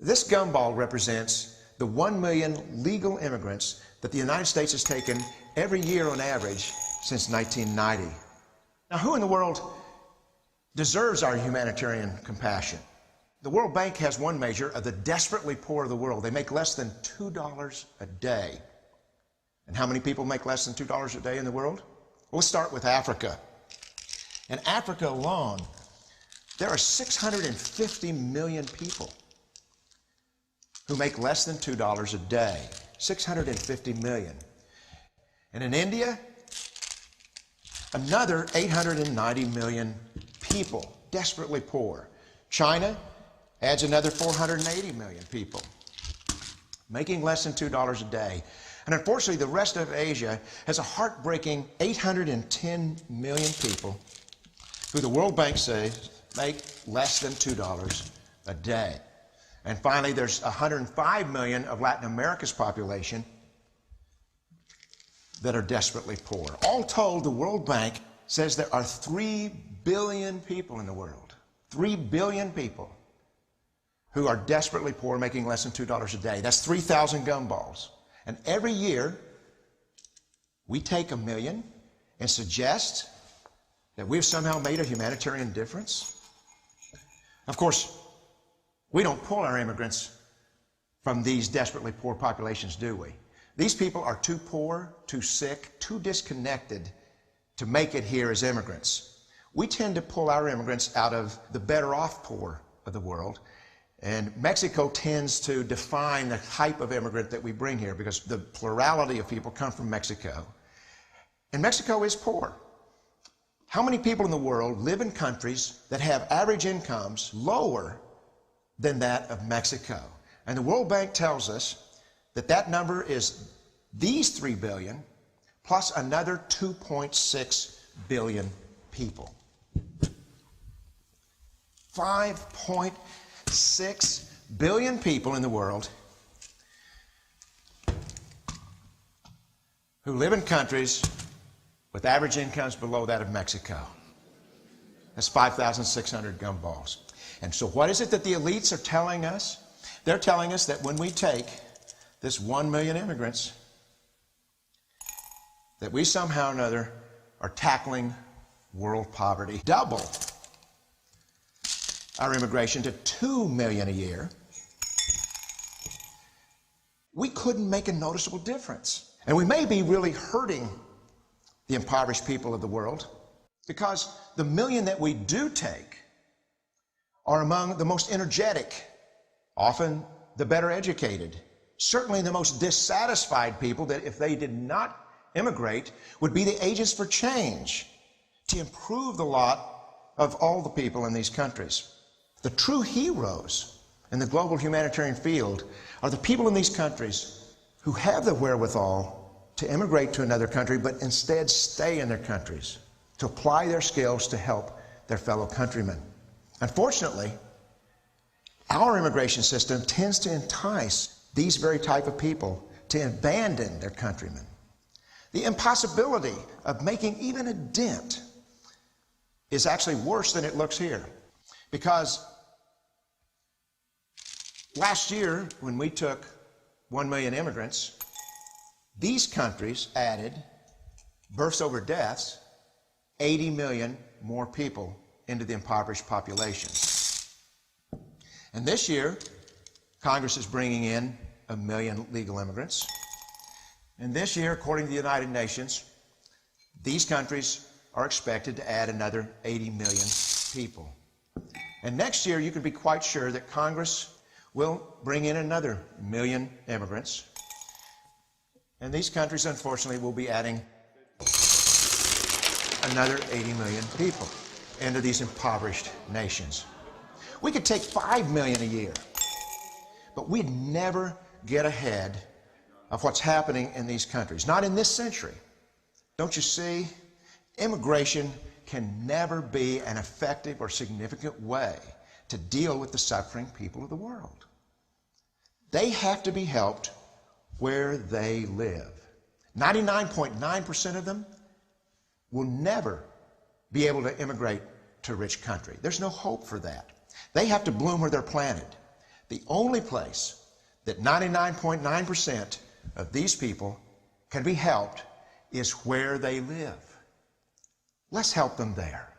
This gumball represents the 1 million legal immigrants that the United States has taken every year on average since 1990. Now, who in the world deserves our humanitarian compassion? The World Bank has one measure of the desperately poor of the world. They make less than $2 a day. And how many people make less than $2 a day in the world? We'll start with Africa. In Africa alone, there are 650 million people who make less than $2 a day. 650 million. And in India, another 890 million people, desperately poor. China adds another 480 million people, making less than $2 a day. And unfortunately, the rest of Asia has a heartbreaking 810 million people who the World Bank says make less than $2 a day. And finally, there's 105 million of Latin America's population that are desperately poor. All told, the World Bank says there are 3 billion people in the world. 3 billion people who are desperately poor, making less than $2 a day. That's 3,000 gumballs. And every year, we take 1 million and suggest that we've somehow made a humanitarian difference. Of course, we don't pull our immigrants from these desperately poor populations, do we? These people are too poor, too sick, too disconnected to make it here as immigrants. We tend to pull our immigrants out of the better off poor of the world. And Mexico tends to define the type of immigrant that we bring here because the plurality of people come from Mexico. And Mexico is poor. How many people in the world live in countries that have average incomes lower than that of Mexico? And the World Bank tells us that that number is these 3 billion plus another 2.6 billion people. 5.6 billion people in the world who live in countries with average incomes below that of Mexico. That's 5,600 gumballs. And so what is it that the elites are telling us? They're telling us that when we take this 1 million immigrants, that we somehow or another are tackling world poverty. Double our immigration to 2 million a year. We couldn't make a noticeable difference. And we may be really hurting the impoverished people of the world because the 1 million that we do take are among the most energetic, often the better educated, certainly the most dissatisfied people that if they did not immigrate would be the agents for change to improve the lot of all the people in these countries. The true heroes in the global humanitarian field are the people in these countries who have the wherewithal to immigrate to another country, but instead stay in their countries to apply their skills to help their fellow countrymen. Unfortunately, our immigration system tends to entice these very type of people to abandon their countrymen. The impossibility of making even a dent is actually worse than it looks here. Because last year, when we took 1 million immigrants, these countries added, births over deaths, 80 million more people into the impoverished population. And this year, Congress is bringing in 1 million legal immigrants. And this year, according to the United Nations, these countries are expected to add another 80 million people. And next year, you can be quite sure that Congress will bring in another 1 million immigrants. And these countries, unfortunately, will be adding another 80 million people into these impoverished nations. We could take 5 million a year, but we'd never get ahead of what's happening in these countries. Not in this century. Don't you see? Immigration can never be an effective or significant way to deal with the suffering people of the world. They have to be helped where they live. 99.9% of them will never be able to immigrate to a rich country. There's no hope for that. They have to bloom where they're planted. The only place that 99.9% of these people can be helped is where they live. Let's help them there.